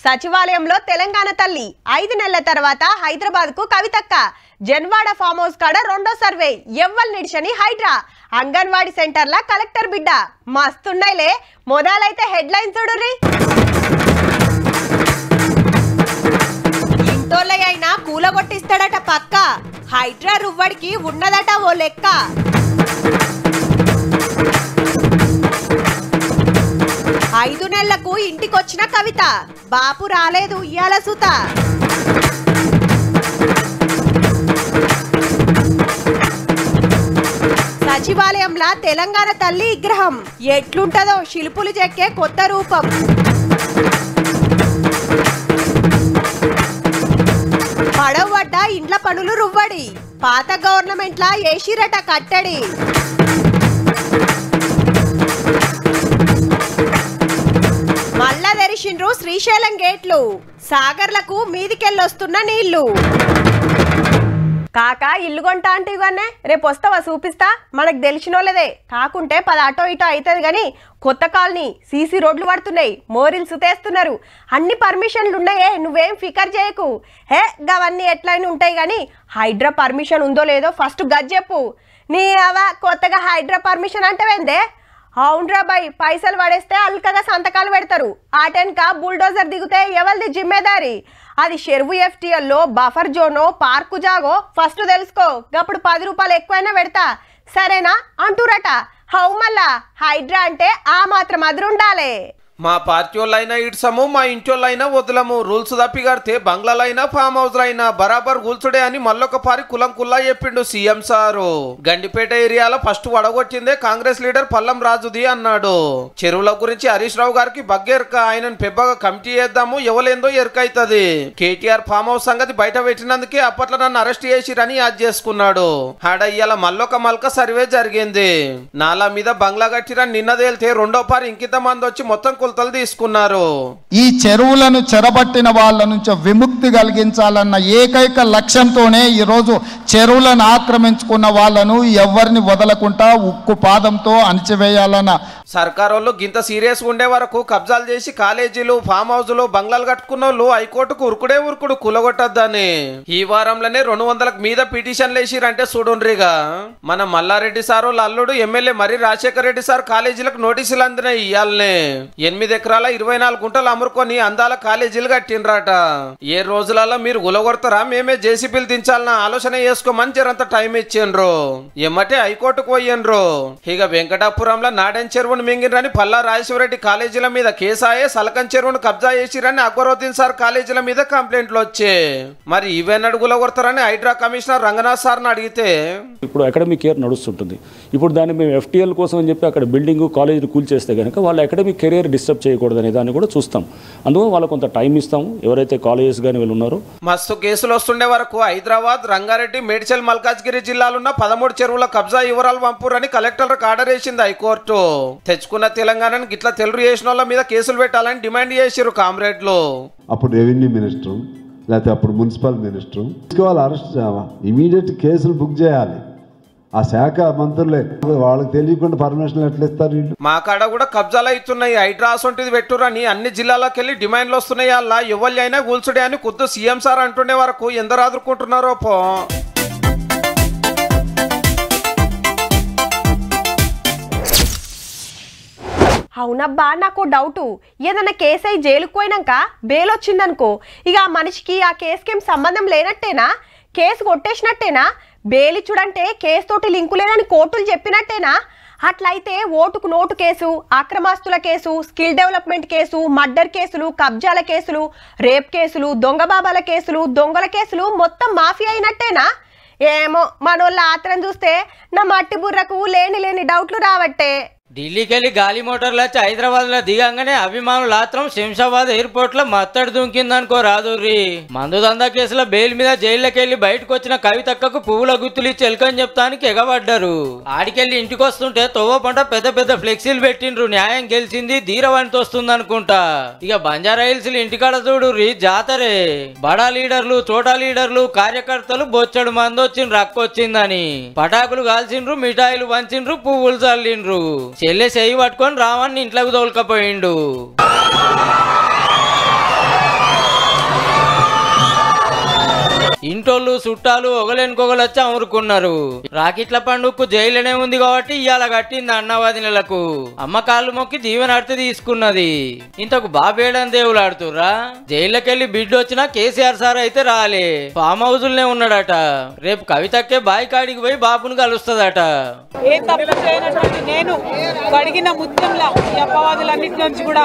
సచివాలయంలో తెలంగాణ తల్లి 5 నెలల తర్వాత హైదరాబాద్ కు కవితక్క జన్వాడ ఫామ్ హౌస్ కాడ రెండో సర్వే ఎవ్వల్ నిడిచని హైడ్రా అంగన్వాడీ సెంటర్ల కలెక్టర్ బిడ్డ మస్తున్నాయిలే మొదలైతే హెడ్లైన్ చూడుర్రి ఇంటోళ్ళైనా కూలగొట్టిస్తాడట పక్క హైడ్రా రువ్వడికి ఉన్నదట ఓ లెక్క 5 నెలలకు ఇంటికొచ్చిన కవిత బాపు రాలేదు ఇయాల సుత సచివాలయంలో తెలంగాణ తల్లి విగ్రహం ఎట్లుంటదో శిల్పులు చెక్కే కొత్త రూపం పడవడ్డ ఇండ్ల పనులు రువ్వడి పాత గవర్నమెంట్లా ఏసిరట కట్టడి మళ్ళా తెరిచిండ్రు శ్రీశైలం గేట్లు సాగర్లకు మీదికెళ్ళొస్తున్న నీళ్లు కాకా ఇల్లు కొంటా అంటే ఇవన్నీ రేపు వస్తావా చూపిస్తా మనకు తెలిసినోళ్ళదే కాకుంటే 10 అటో ఇటో అవుతుంది కానీ కొత్త కాలనీ సీసీ రోడ్లు పడుతున్నాయి మోరిల్ సుతేస్తున్నారు అన్ని పర్మిషన్లు ఉన్నాయే నువ్వేం ఫికర్ చేయకు హే గవన్నీ ఎట్లయినా ఉంటాయి కానీ హైడ్రా పర్మిషన్ ఉందో లేదో ఫస్ట్ గజ్ చెప్పు నీ అవా కొత్తగా హైడ్రా పర్మిషన్ అంటే ఏందే అవునరా బాయ్ పైసలు పడేస్తే అల్కగా సంతకాలు పెడతారు ఆటెన్క బుల్డోజర్ దిగితే ఎవరిది జిమ్మేదారి అది చెరువు ఎఫ్టీఎల్లో బఫర్ జోనో పార్కు జాగో ఫస్ట్ తెలుసుకో గప్పుడు 10 రూపాయలు ఎక్కువైనా పెడతా సరేనా అంటూరట హౌ మళ్ళా హైడ్రా అంటే ఆ మాత్రం అదురుండాలే మా పార్టీ వాళ్ళైనా ఇడ్సము మా ఇంటి వాళ్ళైనా వదలము రూల్స్ తప్పిగడితే బంగ్లాలైనా ఫామ్ హౌస్ అయినా బరాబర్ కూల్చుడే అని మళ్ళొక పారి కులం కుల్లా చెప్పిండు సీఎం సారు గండిపేట ఏరియాలో ఫస్ట్ వడగొట్టిందే కాంగ్రెస్ లీడర్ పల్లం రాజుది అన్నాడు చెరువుల గురించి హరీష్ రావు గారికి బగ్గెరక ఆయనను పెద్దగా కమిటీ చేద్దాము ఎవలేందో ఎరకైతది కేటీఆర్ ఫామ్ హౌస్ సంగతి బయట పెట్టినందుకే అప్పట్లో నన్ను అరెస్ట్ చేసిరని యాద్ చేసుకున్నాడు ఆడ ఇయ్యాల మళ్ళొక మల్క సర్వే జరిగింది నాలా మీద బంగ్లా కట్టిరని నిన్న తేలితే రెండో పారి ఇంకింత మంది వచ్చి మొత్తం తీసుకున్నారు ఈ చెరువులను చెరబట్టిన వాళ్ళ నుంచి విముక్తి కలిగించాలన్న ఏకైక లక్ష్యంతోనే ఈ రోజు చెరువులను ఆక్రమించుకున్న వాళ్ళను ఎవరిని వదలకుండా ఉక్కు పాదంతో అణిచివేయాలన్న సర్కారోళ్ళు గింత సీరియస్ ఉండే వరకు కబ్జాలు చేసి కాలేజీలు ఫామ్ హౌస్లు బంగ్లాలు కట్టుకున్న వాళ్ళు హైకోర్టుకు ఉరుకుడు కూలగొట్టద్దని ఈ వారంలోనే 200కు మీద పిటిషన్లు వేసిరంటే చూడుండ్రిగా మన మల్లారెడ్డి సారు అల్లుడు ఎమ్మెల్యే మరి రాజశేఖర రెడ్డి సార్ కాలేజీలకు నోటీసులు అందినాయి ఇయ్యాలనే 8 ఎకరాల 24 గుంటలు అమ్ముకొని అందాల కాలేజీలు కట్టినరాట ఏ రోజులలో మీరు గులగొడతారా మేమే జేసీబీలు దించాలన్న ఆలోచన చేసుకోమని జరంత టైం ఇచ్చిండ్రు ఎమ్మటే హైకోర్టుకు పోయిండ్రు ఇక వెంకటాపురంలో నాడెన్ చెరువును మింగిరని పల్లా రాజేశ్వరరెడ్డి కాలేజీల మీద కేసాయే సలకన్ చెరువును కబ్జా చేసిరని అక్బరుద్దీన్ సార్ కాలేజీల మీద కంప్లైంట్లు వచ్చే మరి ఇవెన్నడు గులగొడతారని హైడ్రా కమిషనర్ రంగనాథ్ సార్ని అడిగితే ఇప్పుడు అకాడమిక్ ఇయర్ నడుస్తుంటుంది ఇప్పుడు దాన్ని మేము ఎఫ్టీఎల్ కోసం అని చెప్పి అక్కడ బిల్డింగ్ కాలేజీలు కూల్చేస్తే కనుక వాళ్ళ అకాడమిక్ కెరీర్ డిస్టర్బ్ చేయకూడదనే దాన్ని కూడా చూస్తాం అందువల్ల వాళ్ళకు కొంత టైం ఇస్తాము ఎవరైతే కాలేజెస్ కానీ వీళ్ళు ఉన్నారో మస్తు కేసులు వస్తుండే వరకు హైదరాబాద్ రంగారెడ్డి మేడ్చల్ మల్కాజ్గిరి జిల్లాలున్న 13 చెరువుల కబ్జా వివరాలు పంపురని కలెక్టర్లకు ఆర్డర్ వేసింది హైకోర్టు తెచ్చుకున్న తెలంగాణను గిట్లా తెలుగు చేసిన వాళ్ళ మీద కేసులు పెట్టాలని డిమాండ్ చేసిరు కామ్రేడ్లు అప్పుడు రెవెన్యూ మినిస్టర్ లేకపోతే అప్పుడు మున్సిపల్ మినిస్టర్ తీసుకోవాలి అరెస్ట్ ఇమీడియట్ కేసులు బుక్ చేయాలి ఆ శాఖ మంత్రులే వాళ్ళకి తెలియకుండా పర్మిషన్ ఎట్లా ఇస్తారు వీళ్ళు మా కాడ కూడా కబ్జాలు అవుతున్నాయి హైడ్రా అసొంటిది పెట్టురని అన్ని జిల్లాలకు వెళ్ళి డిమాండ్లు వస్తున్నాయి అలా ఎవరి అయినా కూల్చుడే అని కొద్ది సీఎం సార్ అంటుండే వరకు ఎందరు ఆదుకుంటున్నారో పో అవునబ్బా నాకు డౌటు ఏదన్నా కేసు అయి జైలుకు పోయినాక బెయిల్ వచ్చిందనుకో ఇక ఆ మనిషికి ఆ కేసుకేం సంబంధం లేనట్టేనా కేసు కొట్టేసినట్టేనా బెయిల్ ఇచ్చుడంటే కేసు తోటి లింకు లేదని కోర్టులు చెప్పినట్టేనా అట్లయితే ఓటుకు నోటు కేసు అక్రమాస్తుల case skill development case murder కేసులు కబ్జాల కేసులు రేప్ కేసులు దొంగ బాబాల కేసులు దొంగల కేసులు మొత్తం మాఫీ అయినట్టేనా ఏమో మనోళ్ళ ఆత్రం చూస్తే నా మట్టి బుర్రకు లేని డౌట్లు రావట్టే ఢిల్లీకి వెళ్ళి గాలి మోటార్లు వచ్చి హైదరాబాద్లో దిగంగానే అభిమానులు ఆత్రం శంషాబాద్ ఎయిర్పోర్ట్ లో మత్తడి దుంకిందనుకో రాదుర్రి మందు దందా కేసులో బెయిల్ మీద జైల్లోకి వెళ్ళి బయటకు వచ్చిన కవితక్కకు పువ్వుల గుత్తులు ఇచ్చి ఎలుకని చెప్తానికి ఎగబడ్డారు ఆడికెళ్ళి ఇంటికి వస్తుంటే తొవ్వ పంట పెద్ద ఫ్లెక్సీలు పెట్టిండ్రు న్యాయం గెలిచింది ధీరవాణితో వస్తుంది అనుకుంటా ఇక బంజారా హిల్స్ ఇంటికాడ చూడుర్రి జాతరే బడా లీడర్లు చోటా లీడర్లు కార్యకర్తలు బొచ్చడు మంది వచ్చిండ్రు రక్కొచ్చిందని పటాకులు కాల్చిండ్రు మిఠాయిలు వంచిండ్రు పువ్వులు చల్లిండ్రు చెల్లె చెయ్యి పట్టుకొని రావణ్ణి ఇంట్లోకి తోలుకపోయిండు ఇంటోళ్ళు చుట్టాలు ఒకలెనుకొకలొచ్చి అమురుకున్నారు. రాకిట్ల పండుగకు జైలునే ఉంది కాబట్టి ఇవాళ కట్టింది అన్నవాదినులకు. అమ్మ కాళ్ళు మొక్కి దీవెనర్తి తీసుకున్నది. ఇంతకు బాబేడని దేవులు ఆడుతుర్రా. జైల్లోకెళ్లి బిడ్డ వచ్చినా కేసీఆర్ సార్ అయితే రాలే, ఫామ్ హౌజుల్నే ఉన్నాడట. రేపు కవితక్కే బాయి కాడికి పోయి బాబును కలుస్తుందట. ఏ తప్పు చేయనటువంటి నేను కడిగిన ముత్యంలా ఈ అపవాదులన్నిటి నుంచి కూడా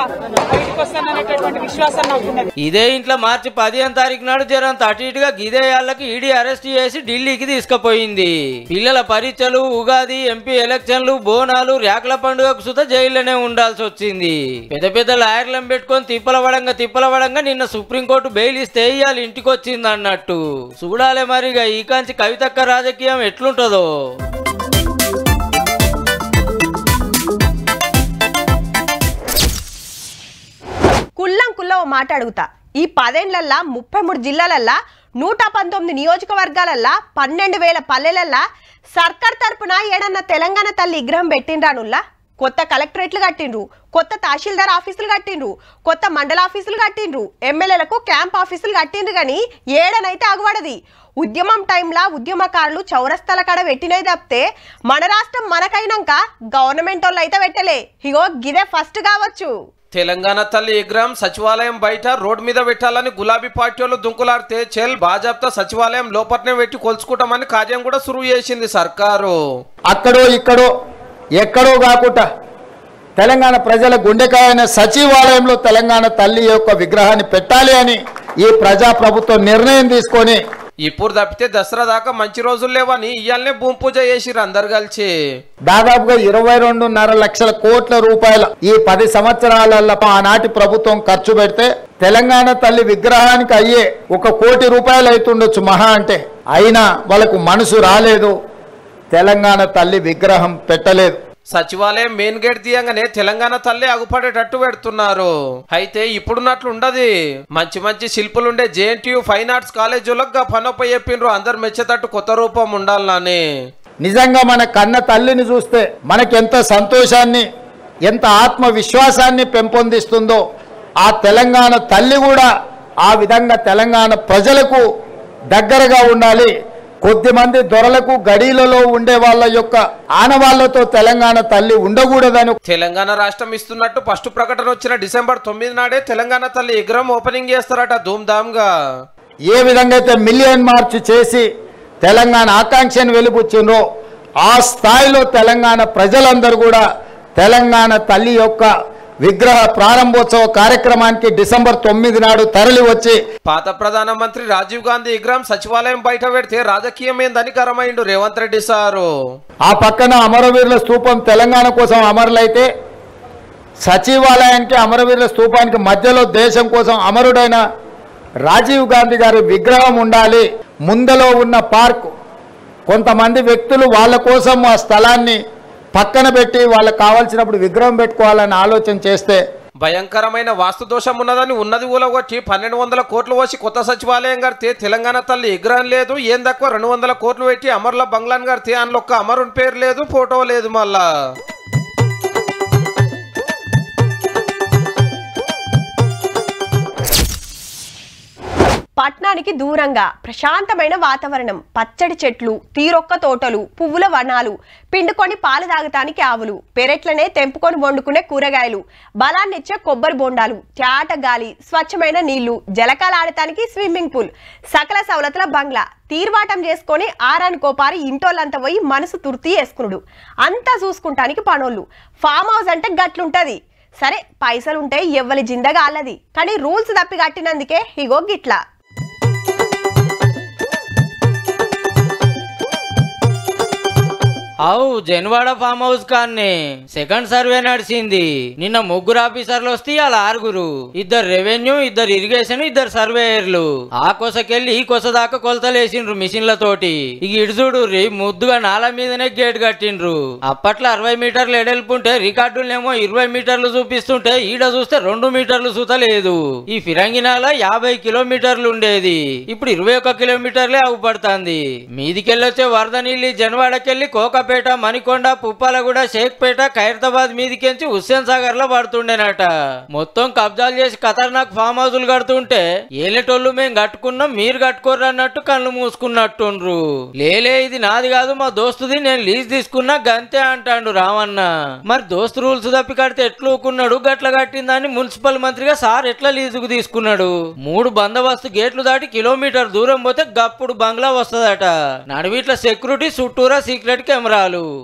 బయటకు వస్తాననేటటువంటి విశ్వాసం నాకున్నది. ఇదే ఇంట్లో మార్చి 15వ తారీఖు నాడు జరంత అటు ఇటుగా గిదేయాళ్ళకి ఈడీ అరెస్ట్ చేసి ఢిల్లీకి తీసుకుపోయింది. పిల్లల పరీక్షలు, ఉగాది, ఎంపీ ఎలక్షన్లు, బోనాలు, ర్యాకుల పండుగకు సుత జైల్లోనే ఉండాల్సి వచ్చింది. పెద్ద పెద్ద లాయర్లను పెట్టుకొని తిప్పలవడంగా నిన్న సుప్రీంకోర్టు బెయిల్ ఇస్తే ఇవాళ ఇంటికి వచ్చింది అన్నట్టు. చూడాలే మరిగా ఈ కాంచి కవితక్క రాజకీయం ఎట్లుంటుందో. కుల్లం ఓ మాట అడుగుతా. ఈ 10 ఏళ్లల్లా 33 జిల్లాలల్లా 119 నియోజకవర్గాలల్లా 12,000 పల్లెలల్లా సర్కార్ తరపున ఏడన్నా తెలంగాణ తల్లి విగ్రహం పెట్టిండ్రానుల్లా. కొత్త కలెక్టరేట్లు కట్టిండ్రు, కొత్త తహసీల్దార్ ఆఫీసులు కట్టిండ్రు, కొత్త మండల ఆఫీసులు కట్టిండ్రు, ఎమ్మెల్యేలకు క్యాంప్ ఆఫీసులు కట్టిండ్రు. కానీ ఏడనైతే ఆగుపడది. ఉద్యమం టైంలా ఉద్యమకారులు చౌరస్తాల కాడ పెట్టినవి తప్పితే మన రాష్ట్రం మనకైనాక గవర్నమెంట్ వాళ్ళు అయితే పెట్టలే. ఇగో గిదే ఫస్ట్ కావచ్చు. తెలంగాణ తల్లి విగ్రహం సచివాలయం బయట రోడ్డు మీద పెట్టాలని గులాబీ పార్టీ వాళ్ళు దుంకులాడితే చెల్ భాజపా సచివాలయం లోపట్నే పెట్టి కొలుచుకుంటామని కార్యం కూడా సురువు చేసింది సర్కారు. అక్కడో ఇక్కడో ఎక్కడో కాకుండా తెలంగాణ ప్రజల గుండెకాయన సచివాలయంలో తెలంగాణ తల్లి యొక్క విగ్రహాన్ని పెట్టాలి అని ఈ ప్రజాప్రభుత్వం నిర్ణయం తీసుకొని ఇప్పుడు తప్పితే దసరా దాకా మంచి రోజులు లేవని ఇయాలనే భూమి పూజ చేసిరు అందరు కలిసి. దాదాపుగా 22.5 లక్షల కోట్ల రూపాయల ఈ 10 సంవత్సరాలలో ఆనాటి ప్రభుత్వం ఖర్చు పెడితే తెలంగాణ తల్లి విగ్రహానికి అయ్యే 1 కోటి రూపాయలు అవుతుండొచ్చు మహా అంటే. అయినా వాళ్ళకు మనసు రాలేదు, తెలంగాణ తల్లి విగ్రహం పెట్టలేదు. సచివాలయం మెయిన్ గేట్ తీయంగానే తెలంగాణ తల్లి అగుపడేటట్టు పెడుతున్నారు. అయితే ఇప్పుడున్నట్లు ఉండదు. మంచి మంచి శిల్పులుండే జేఎన్టీయూ ఫైన్ ఆర్ట్స్ కాలేజీలకు పనొప్ప చెప్పిండ్రు అందరు మెచ్చేటట్టు కొత్త రూపం ఉండాలని. నిజంగా మన కన్న తల్లిని చూస్తే మనకెంత సంతోషాన్ని, ఎంత ఆత్మవిశ్వాసాన్ని పెంపొందిస్తుందో ఆ తెలంగాణ తల్లి కూడా ఆ విధంగా తెలంగాణ ప్రజలకు దగ్గరగా ఉండాలి. కొద్దిమంది దొరలకు గడీలలో ఉండే వాళ్ళ యొక్క ఆనవాళ్లతో తెలంగాణ తల్లి ఉండకూడదని తెలంగాణ రాష్ట్రం ఇస్తున్నట్టు ఫస్ట్ ప్రకటన వచ్చిన డిసెంబర్ 9 నాడే తెలంగాణ తల్లి విగ్రహం ఓపెనింగ్ చేస్తారట ధూమ్ధామ్గా. ఏ విధంగా అయితే మిలియన్ మార్చ్ చేసి తెలంగాణ ఆకాంక్షను వెలిబుచ్చిండ్రో ఆ స్థాయిలో తెలంగాణ ప్రజలందరూ కూడా తెలంగాణ తల్లి యొక్క విగ్రహ ప్రారంభోత్సవ కార్యక్రమానికి డిసెంబర్ 9 నాడు తరలి వచ్చి పాత ప్రధానమంత్రి రాజీవ్ గాంధీ విగ్రహం సచివాలయం బయట పెడితే రాజకీయమేందని కరమైండు రేవంత్ రెడ్డి సారు. ఆ పక్కన అమరవీరుల స్తూపం తెలంగాణ కోసం అమరులైతే సచివాలయానికి అమరవీరుల స్తూపానికి మధ్యలో దేశం కోసం అమరుడైన రాజీవ్ గాంధీ గారి విగ్రహం ఉండాలి. ముందలో ఉన్న పార్క్ కొంతమంది వ్యక్తులు వాళ్ళ కోసం ఆ స్థలాన్ని పక్కన పెట్టి వాళ్ళకి కావాల్సినప్పుడు విగ్రహం పెట్టుకోవాలని ఆలోచన చేస్తే భయంకరమైన వాస్తు దోషం ఉన్నదని ఉన్నది ఊలగొట్టి 1200 కోట్లు వచ్చి కొత్త సచివాలయం కడితే తెలంగాణ తల్లి విగ్రహం లేదు. ఏం తక్కువ 200 కోట్లు పెట్టి అమరుల బంగ్లాన్ కడితే అందులో ఒక్క అమరుని పేరు లేదు, ఫోటో లేదు. మళ్ళా పట్నానికి దూరంగా ప్రశాంతమైన వాతావరణం, పచ్చడి చెట్లు, తీరొక్క తోటలు, పువ్వుల వనాలు, పిండుకొని పాలు తాగటానికి ఆవులు, పెరట్లనే తెంపుకొని వండుకునే కూరగాయలు, బలాన్నిచ్చే కొబ్బరి బొండాలు, చాట గాలి, స్వచ్ఛమైన నీళ్లు, జలకాలాడటానికి స్విమ్మింగ్ పూల్, సకల సవలతుల బంగ్లా, తీర్వాటం చేసుకొని ఆరానికోపారి ఇంటోళ్ళంతా పోయి మనసు తుర్తి వేసుకునుడు, అంతా చూసుకుంటానికి పనోళ్ళు. ఫామ్ హౌస్ అంటే గట్లుంటది. సరే పైసలుంటే ఎవ్వలి జిందగా అల్లది, కానీ రూల్స్ తప్పి కట్టినందుకే ఇగో గిట్లా. అవు జన్వాడ ఫామ్ హౌస్ కాన్నే సెకండ్ సర్వే నడిచింది. నిన్న 3 ఆఫీసర్లు వస్తే అలా 6, 2 రెవెన్యూ, 2 ఇరిగేషన్, 2 సర్వేయర్లు. ఆ కొసకెళ్ళి ఈ కొస దాకా కొలతలేసిండ్రు మిషన్లతోటి. ఇక ఇడుచుడు ముద్దుగా నాల మీదనే గేట్ కట్టిండ్రు. అప్పట్లో 60 మీటర్లు ఎడల్పుంటే రికార్డులనేమో 20 మీటర్లు చూపిస్తుంటే ఈడ చూస్తే 2 మీటర్లు చూతలేదు. ఈ ఫిరంగినాల 50 కిలోమీటర్లు ఉండేది, ఇప్పుడు 21 కిలోమీటర్లే అవుపడుతుంది. మీదికెళ్ళొచ్చే వరద నీళ్ళు జన్వాడకెళ్ళి కోక మూసాపేట, మణికొండ, పుప్పాలగూడ, షేక్పేట, ఖైరతాబాద్ మీదికెంచి హుస్సేన్ సాగర్ లో పడుతుండేనట. మొత్తం కబ్జాలు చేసి ఖతర్నాక్ ఫామ్ హౌజులు కడుతుంటే ఏలేటోళ్ళు మేము కట్టుకున్నాం మీరు కట్టుకోర్రు అన్నట్టు కళ్ళు మూసుకున్నట్టుండ్రు. లేలే ఇది నాది కాదు మా దోస్తుది, నేను లీజ్ తీసుకున్నా గంతే అంటాడు రామన్న. మరి దోస్తు రూల్స్ తప్పి కడితే ఎట్లుకున్నాడు, గట్ల కట్టిందని మున్సిపల్ మంత్రిగా సార్ ఎట్లా లీజుకు తీసుకున్నాడు? 3 బందోబస్తు గేట్లు దాటి కిలోమీటర్ దూరం పోతే గప్పుడు బంగ్లా వస్తదట. నడివిట్ల సెక్యూరిటీ, చుట్టూరా సీక్రెట్ కెమెరాలు.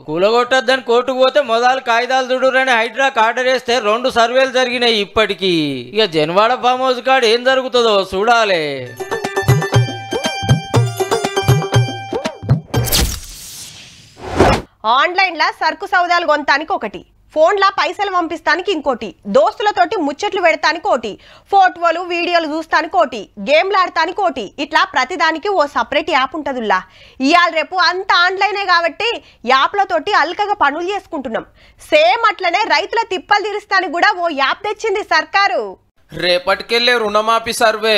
కూలగొట్టద్దని కోర్టుకు పోతే మొదలు కాయిదాలు దుడురని హైడ్రాక్ ఆర్డర్ వేస్తే 2 సర్వేలు జరిగినాయి ఇప్పటికి. ఇక జన్వాడ ఫామ్ హౌస్ కాడ ఏం జరుగుతుందో చూడాలి. ఆన్లైన్ లా సరుకు సౌదాలు కొనటానికి ఒకటి, ఫోన్లా పైసలు పంపిస్తానికి ఇంకోటి, దోస్తులతోటి ముచ్చట్లు పెడతానికి ఒకటి, ఫోటోలు వీడియోలు చూస్తానికి ఒకటి, గేమ్లు ఆడటానికి ఒకటి, ఇట్లా ప్రతిదానికి ఓ సపరేట్ యాప్ ఉంటుందిలా. ఇవాళ రేపు అంత ఆన్లైనే కాబట్టి యాప్లతోటి అల్కగా పనులు చేసుకుంటున్నాం. సేమ్ అట్లనే రైతుల తిప్పలు తీరుస్తానికి కూడా ఓ యాప్ తెచ్చింది సర్కారు. రేపటికెళ్ళే రుణమాఫీ సర్వే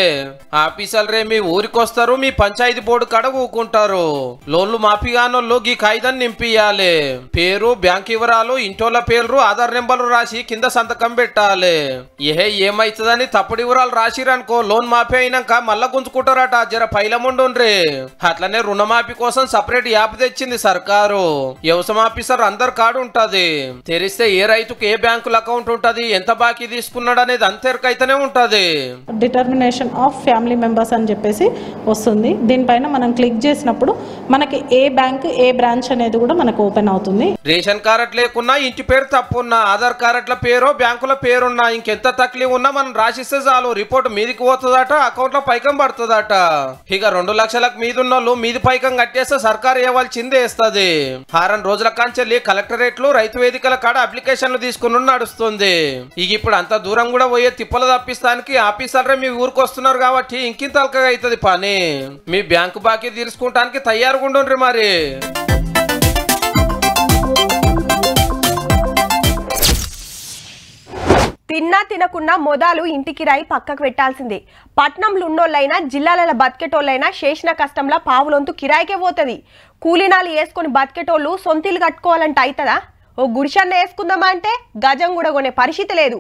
ఆఫీసర్లే మీ ఊరికొస్తారు, మీ పంచాయతీ బోర్డు కాడ ఊకుంటారు. లోన్లు మాఫీ కానోళ్ళు గీ కాయిదాన్ని నింపియాలి. పేరు, బ్యాంక్ వివరాలు, ఇంటోళ్ళ పేర్లు, ఆధార్ నెంబర్లు రాసి కింద సంతకం పెట్టాలి. ఏమైతుందని తప్పుడు వివరాలు రాసిరనుకో లోన్ మాఫీ అయినాక మళ్ళా గుంజుకుంటారట. జర పైలముండుండ్రి. అట్లనే రుణమాఫీ కోసం సపరేట్ యాప్ తెచ్చింది సర్కారు. వ్యవసాయ ఆఫీసర్ అందరు కాడు ఉంటది. తెరిస్తే ఏ రైతుకు ఏ బ్యాంకుల అకౌంట్ ఉంటది, ఎంత బాకీ తీసుకున్నాడు అనేది అంతేరకైతే ఉంటది. డిటర్మినేషన్ ఆఫ్ ఫ్యామిలీ మెంబర్స్ అని చెప్పేసి వస్తుంది. దీనిపైన మనం క్లిక్ చేసినప్పుడు మనకి ఏ బ్యాంక్ ఏ బ్రాంచ్ అనేది కూడా మనకు ఓపెన్ అవుతుంది. రేషన్ కార్డు లేకున్నా, ఇంటి పేరు తప్పున్నా, ఆధార్ కార్డుల పేరు, బ్యాంకుల పేరున్నా, ఇంకెంత తక్లీఫ్ ఉన్నా మనం రాసిస్తే చాలు రిపోర్ట్ మీదికి పోతుందట, అకౌంట్ లో పైకం పడుతుందట. ఇక 2 లక్షలకు మీదున్నోళ్ళు మీది పైకం కట్టేస్తే సర్కారు ఇవ్వాల్సిందే వేస్తుంది. 6 రోజుల కాంచెల్లి కలెక్టరేట్లు, రైతు వేదికల కాడ అప్లికేషన్లు తీసుకుని నడుస్తుంది. ఇక ఇప్పుడు అంత దూరం కూడా పోయే తిప్పలు తప్పిస్తానికి ఆఫీసర్లే మీ ఊరికి వస్తున్నారు కాబట్టి ఇంకింత తలకగా అవుతుంది పని. మీ బ్యాంకు బాకీ తీర్చుకోవటానికి తయారుగా ఉండండి. మరి తిన్నా తినకున్నా మొదలు ఇంటికి రాయి పక్కకు పెట్టాల్సిందే. పట్నంలో ఉన్నోళ్ళైనా జిల్లాల బతికేటోళ్ళైనా చేసిన కష్టంలో పావులొంతు కిరాయికే పోతుంది. కూలీనాలు వేసుకొని బతికేటోళ్ళు సొంతీలు కట్టుకోవాలంటే అవుతుందా? ఓ గుడిసన్న వేసుకుందామా అంటే గజం కూడా కొనే పరిస్థితి లేదు.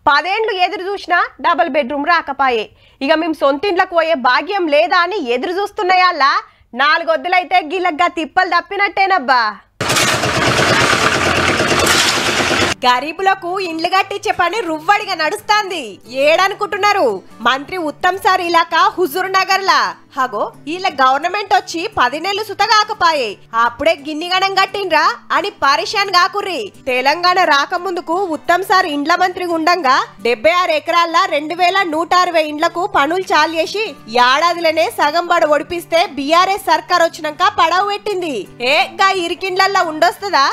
10 ఏండ్లు ఎదురు చూసినా డబుల్ బెడ్రూమ్ రాకపాయే. ఇక మేము సొంతింట్లకు పోయే భాగ్యం లేదా అని ఎదురు చూస్తున్నాయల్లా 4 వద్దులైతే గిల్లగ్గా తిప్పలు తప్పినట్టేనబ్బా. గరీబులకు ఇండ్లు కట్టించే పని రువ్వడిగా నడుస్తాంది. ఏడనుకుంటున్నారు? మంత్రి ఉత్తమ్ సార్ ఇలాకా హుజూర్ నగర్ లా. హగో వీళ్ళ గవర్నమెంట్ వచ్చి 10 నెలలు సుతగాకపాయే, అప్పుడే గిన్నిగణం కట్టిండ్రా అని పరిశాన్ కాకుర్రి. తెలంగాణ రాకముందుకు ఉత్తమ్ సార్ ఇండ్ల మంత్రి ఉండంగా 76 ఎకరాల్లో 2160 ఇండ్లకు పనులు చాలు చేసి ఏడాదిలోనే సగం బడ ఒడిపిస్తే బీఆర్ఎస్ సర్కార్ వచ్చినాక పడవ పెట్టింది. గా ఇరికిండ్లల్లో ఉండొస్తుందా?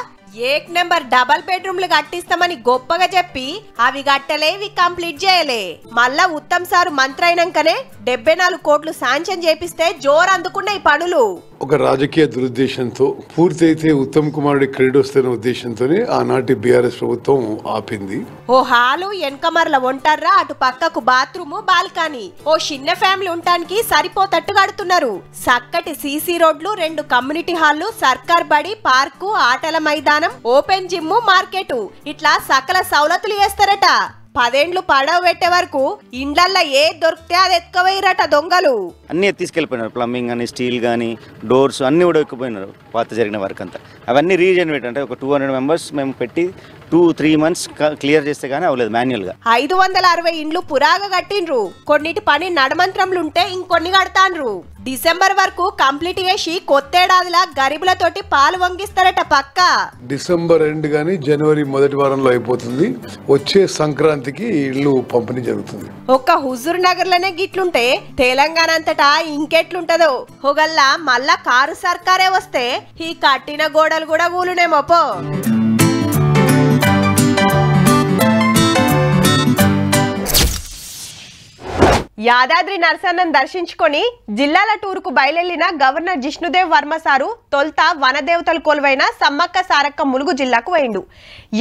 ఏక్ నెంబర్ డబల్ బెడ్రూమ్లు కట్టిస్తామని గొప్పగా చెప్పి అవి కట్టలేవి కంప్లీట్ చేయలే. మళ్ళా ఉత్తమ్ సార్ మంత్రి అయినాకనే 74 కోట్లు శాంక్షన్ చేపిస్తే జోరు అందుకున్నాయి పనులు. ఒక రాజకీయ దురుద్దేశంతో పూర్తయితే ఉత్తమ్ కుమారుడి క్రెడిట్ వస్తున్న ఉద్దేశంతోనే ఆనాటి బీఆర్ఎస్ ప్రభుత్వం ఆపింది. ఓ హాలు, వెనకమర్ల ఒంటర్రా, అటు పక్కకు బాత్రూమ్, బాల్కనీ, ఓ చిన్న ఫ్యామిలీ ఉండటానికి సరిపోతట్టు కడుతున్నారు. చక్కటి సీసీ రోడ్లు, 2 కమ్యూనిటీ హాళ్లు, సర్కార్ బడి, పార్కు, ఆటల మైదానం, ఓపెన్ జిమ్, మార్కెట్, ఇట్లా సకల సౌలతులు చేస్తారట. 10 ఏండ్లు పడవ పెట్టే వరకు ఇండ్లల్లో ఏ దొరికితే అది ఎత్తుకపోయిరట దొంగలు. అన్ని తీసుకెళ్ళిపోయినారు. ప్లంబింగ్ కానీ, స్టీల్ కానీ, డోర్స్ అన్ని కూడా ఎక్కిపోయినారు. పాత జరిగిన వర్క్ అంతా అవన్నీ రీజనరేట్ అంటే ఒక 200 మెంబర్స్ మేము పెట్టి 2-3 months క్లియర్ చేస్తే గానీ అవ్వలేదు మాన్యువల్ గా. 560 ఇండ్లు పురాగా కట్టిండ్రు. కొన్నిటి పని నడమంత్రంలుంటే ఇంకొన్ని కడతాండ్రు. డిసెంబర్ వరకు కంప్లీట్ చేసి కొత్తేడాదిలా గరీబులతోటి పాలు వంగిస్తారట పక్క. డిసెంబర్ ఎండ్ గానీ జనవరి మొదటి వారంలో అయిపోతుంది. వచ్చే సంక్రాంతికి ఇల్లు పంపిణీ జరుగుతుంది. ఒక్క హుజూర్ నగర్ లోనే గిట్లుంటే తెలంగాణ అంతటా ఇంకెట్లుంటదో. హొగల్లా మళ్ళా కారు సర్కారే వస్తే ఈ కట్టిన గోడలు కూడా కూలునేమో పో. యాదాద్రి నరసన్నను దర్శించుకొని జిల్లాల టూరుకు బయలుదేరిన గవర్నర్ జిష్ణుదేవ్ వర్మ సారు తొల్త వనదేవతలు కొలువైన సమ్మక్క సారక్క ములుగు జిల్లాకు పోయిండు.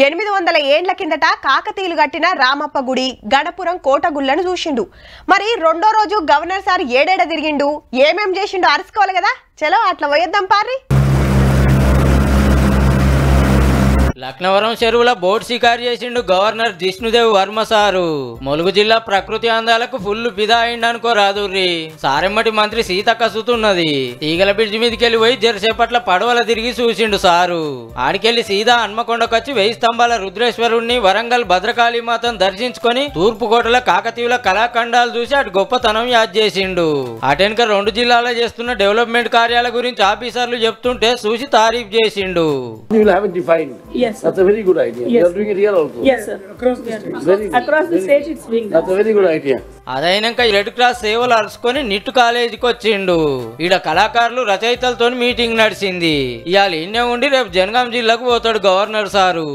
800 ఏండ్ల కిందట కాకతీయులు కట్టిన రామప్ప గుడి, గణపురం కోటగుళ్లను చూసిండు. మరి 2వ రోజు గవర్నర్ సార్ ఏడేడ తిరిగిండు, ఏమేం చేసిండు అరుసుకోవాలి కదా. చలో అట్లా పోయేద్దాం పారి. లక్నవరం చెరువుల బోట్ షికారు చేసిండు గవర్నర్ జిష్ణుదేవ్ వర్మ సారు. ములుగు జిల్లా ప్రకృతి అందాలకు ఫుల్ ఫిదా అయిండనుకో రాదుర్రి. సారెమ్మటి మంత్రి సీతక్క సుతున్నది. తీగల బ్రిడ్జి మీదకెళ్లి పోయి జరసేపట్ల పడవల తిరిగి చూసిండు సారు. ఆడికెళ్లి సీదా హన్మకొండకొచ్చి 1000 స్తంభాల రుద్రేశ్వరుణ్ణి, వరంగల్ భద్రకాళి మాతను దర్శించుకొని తూర్పు కోటల కాకతీయుల కళాఖండాలు చూసి అటు గొప్పతనం యాద్ చేసిండు. అటెన్క 2 జిల్లాలో చేస్తున్న డెవలప్మెంట్ కార్యాల గురించి ఆఫీసర్లు చెప్తుంటే చూసి తారీఫ్ చేసిండు. Yes, that's a very good idea. Yes. You are doing it here also. Yes, sir. Across the state, it's being done. That's a very good idea. అదైనాక రెడ్ క్రాస్ సేవలు అరుచుకొని నిట్టు కాలేజీకి వచ్చిండు. ఈడ కళాకారులు రచయితలతో మీటింగ్ నడిచింది. ఇవాళ ఇన్నే ఉండి రేపు జనగాం జిల్లాకు పోతాడు గవర్నర్ సారు.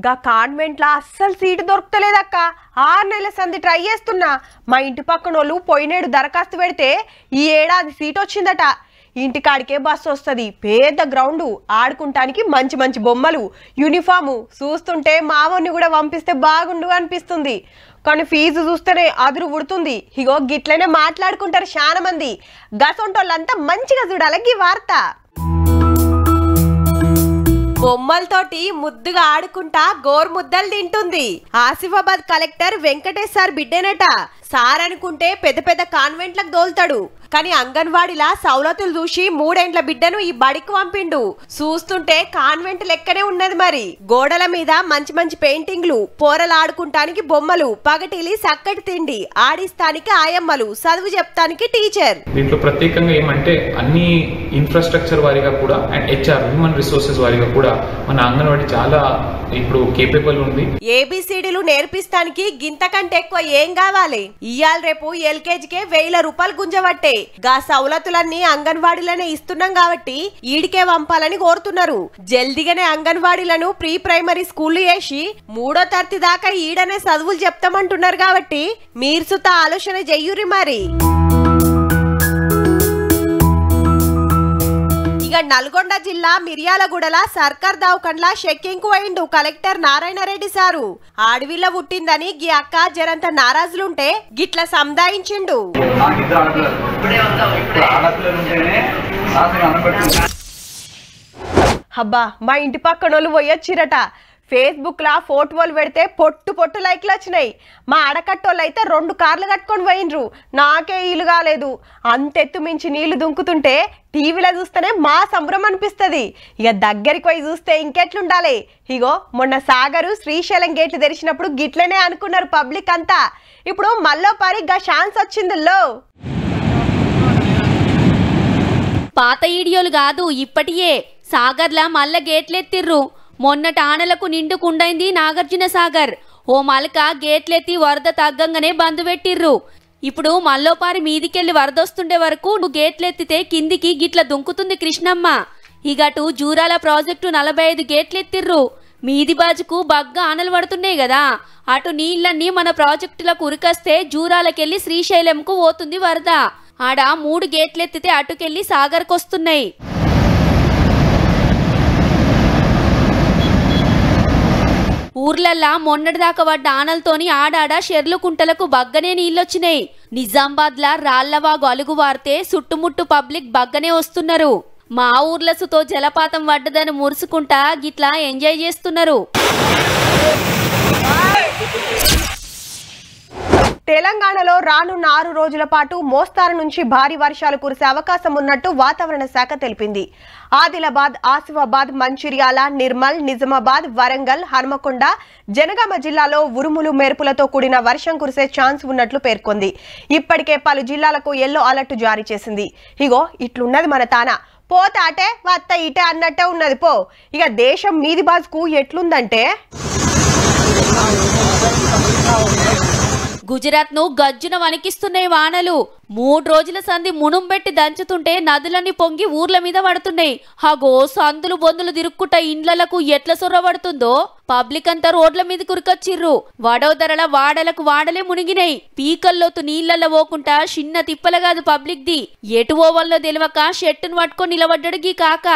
గా కాన్వెంట్లా అస్సలు సీటు దొరుకుతలేదక్క. 6 నెలల సంది ట్రై చేస్తున్నా. మా ఇంటి పక్కన వాళ్ళు పోయినేడు దరఖాస్తు పెడితే ఈ ఏడాది సీట్ వచ్చిందట. ఇంటికాడికే బస్సు వస్తుంది, పెద్ద గ్రౌండ్, ఆడుకుంటానికి మంచి మంచి బొమ్మలు, యూనిఫాము. చూస్తుంటే మావోని కూడా పంపిస్తే బాగుండు అనిపిస్తుంది. కానీ ఫీజు చూస్తేనే అదురు ఉడుతుంది. ఇగో గిట్లనే మాట్లాడుకుంటారు చాలా మంది. గసొంటోళ్ళంతా మంచిగా చూడాలి ఈ వార్త. బొమ్మలతోటి ముద్దుగా ఆడుకుంటా గోర్ ముద్దలు తింటుంది. ఆసిఫాబాద్ కలెక్టర్ వెంకటేష్ సార్ బిడ్డేనట. సార్ అనుకుంటే పెద్ద పెద్ద కాన్వెంట్లకు దోల్తాడు. కానీ అంగన్వాడీలా సౌలతులు చూసి 3 ఏండ్ల బిడ్డను ఈ బడికి పంపిండు. చూస్తుంటే కాన్వెంట్ లెక్కనే ఉన్నది. మరి గోడల మీద మంచి మంచి పెయింటింగ్లు, పోరలు ఆడుకుంటానికి బొమ్మలు, పగటిలి చక్కటి తిండి, ఆడిస్తానికి ఆయమ్మలు, చదువు చెప్తానికి టీచర్. దీంట్లో ప్రత్యేకంగా ఏమంటే అన్ని ఇన్ఫ్రాస్ట్రక్చర్ వారిగా కూడా అండ్ హెచ్ఆర్ హ్యూమన్ రిసోర్సెస్ వారిగా కూడా మన అంగన్వాడీ చాలా ఇప్పుడు కేపబుల్ ఉంది. ఏబిసిడీలు నేర్పిస్తానికి గింతకంటే ఎక్కువ ఏం కావాలి? ఇయాల రేపు ఎల్కేజీకే 1000 రూపాయలు గుంజబట్టే. గా సౌలతులన్నీ అంగన్వాడీలనే ఇస్తున్నాం కాబట్టి ఈడికే పంపాలని కోరుతున్నారు. జల్దిగానే అంగన్వాడీలను ప్రీ ప్రైమరీ స్కూల్ చేసి 3వ తరగతి దాకా ఈడనే చదువులు చెప్తామంటున్నారు కాబట్టి మీరు సుత ఆలోచన చెయ్యురి. మరి ఇక నల్గొండ జిల్లా మిర్యాలగూడల సర్కార్ దవాఖానల చెక్కింగ్ కు పోయిండు కలెక్టర్ నారాయణరెడ్డి సారు. ఆడవిల్ల పుట్టిందని గీ అక్క జరంత నారాజులుంటే గిట్ల సందాయించిండు. అబ్బా, మా ఇంటి పక్కనోళ్ళు పోయొచ్చిరట. ఫేస్బుక్ లా ఫోటోలు పెడితే పొట్టు లైక్లు వచ్చినాయి. మా ఆడకట్టోళ్ళు అయితే 2 కార్లు కట్టుకొని పోయినరు. నాకే ఇల్లు కాలేదు. అంతెత్తు మించి నీళ్లు దుంకుతుంటే టీవీలో చూస్తేనే మా సంబరం అనిపిస్తుంది. ఇక దగ్గరికి పోయి చూస్తే ఇంకెట్లుండాలి. ఇగో మొన్న సాగరు శ్రీశైలం గేట్లు తెరిచినప్పుడు గిట్లనే అనుకున్నారు పబ్లిక్ అంతా. ఇప్పుడు మళ్ళీ పరిగా ఛాన్స్ వచ్చిందిలో. పాత ఈడియోలు కాదు, ఇప్పటియే సాగర్లా మళ్ళా గేట్లెత్తిర్రు. మొన్నటి ఆనలకు నిండుకుండైంది నాగార్జున సాగర్. ఓ మలక గేట్లెత్తి వరద తగ్గంగానే బంద్ పెట్టిర్రు. ఇప్పుడు మల్లోపారి మీదికెళ్లి వరదొస్తుండే వరకు గేట్లెత్తితే కిందికి గిట్ల దుంకుతుంది కృష్ణమ్మ. ఇగటు జూరాల ప్రాజెక్టు 45 గేట్లెత్తిర్రు. మీది బాజుకు బగ్గా ఆనలు పడుతున్నాయి కదా, అటు నీళ్లన్నీ మన ప్రాజెక్టులకు ఉరికొస్తే జూరాలకెళ్లి శ్రీశైలంకు పోతుంది వరద. ఆడ 3 గేట్లెత్తితే అటుకెళ్లి సాగర్కొస్తున్నాయి. ఊర్లల్లా మొన్నటిదాకా పడ్డ ఆనలతోని ఆడాడ షెర్లు కుంటలకు బగ్గనే నీళ్ళొచ్చినాయి. నిజామాబాద్లా రాళ్లవాగు అలుగు వారితే చుట్టుముట్టు పబ్లిక్ బగ్గనే వస్తున్నారు. మా ఊర్లసుతో జలపాతం పడ్డదని మురుసుకుంటా గిట్లా ఎంజాయ్ చేస్తున్నారు. తెలంగాణలో రానున్న 6 రోజుల పాటు మోస్తారు నుంచి భారీ వర్షాలు కురిసే అవకాశం ఉన్నట్టు వాతావరణ శాఖ తెలిపింది. ఆదిలాబాద్, ఆసిఫాబాద్, మంచిర్యాల, నిర్మల్, నిజామాబాద్, వరంగల్, హన్మకొండ, జనగామ జిల్లాలో ఉరుములు మెరుపులతో కూడిన వర్షం కురిసే ఛాన్స్ ఉన్నట్లు పేర్కొంది. ఇప్పటికే పలు జిల్లాలకు ఎల్లో అలర్ట్ జారీ చేసింది. ఇగో ఇట్లున్నది మన తానా. పోతే అటే వత్త ఇటే అన్నట్టే ఉన్నది పో. ఇక దేశం మీది బాజుకు ఎట్లుందంటే గుజరాత్ ను గజ్జున వణికిస్తున్నాయి వానలు. 3 రోజుల సంధి మునుంబెట్టి దంచుతుంటే నదులన్నీ పొంగి ఊర్ల మీద పడుతున్నాయి. హగో సందులు బొందులు తిరుక్కుంటా ఇండ్లకు ఎట్ల సొర్రబడుతుందో పబ్లిక్ అంతా రోడ్ల మీద కురికొచ్చిర్రు. వడోదరల వాడలకు వాడలే మునిగినాయి. పీకల్లోతు నీళ్లలో పోకుండా చిన్న తిప్పల కాదు పబ్లిక్ ది. ఎటు ఓవల్లో తెలియక షెట్టును పట్టుకొని నిలబడ్డాడు గీ కాక.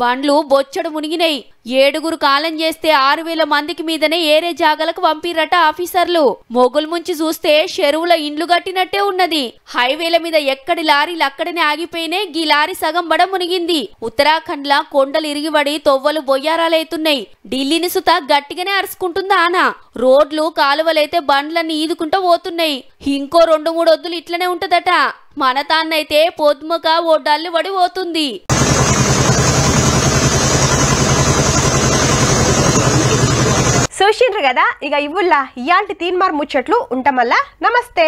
బండ్లు బొచ్చడు మునిగినాయి. 7గురు కాలం చేస్తే 6000 మందికి మీదనే ఏరే జాగలకు పంపిరట ఆఫీసర్లు. మొగులు ముంచి చూస్తే చెరువుల ఇండ్లు కట్టినట్టే ఉన్నది. హైవే హైవేల మీద ఎక్కడి లారీలు అక్కడనే ఆగిపోయినాయి. గీ లారీ సగం బడ మునిగింది. ఉత్తరాఖండ్ లా కొండలు ఇరిగిబడి తొవ్వలు బొయ్యారాలైతున్నాయి. ఢిల్లీని సుత గట్టిగానే అరుచుకుంటుందా ఆనా. రోడ్లు కాలువలైతే బండ్లన్నీ ఈదుకుంటూ పోతున్నాయి. ఇంకో 2-3 వద్దులు ఇట్లనే ఉంటదట. మన తాన్నైతే పొద్దుముక ఓ డల్లు పడి పోతుంది. చూసిండ్రు కదా, ఇక ఇవ్వుల్లా ఇయాల్టి తీన్మార్ ముచ్చట్లు ఉంటామల్లా. నమస్తే.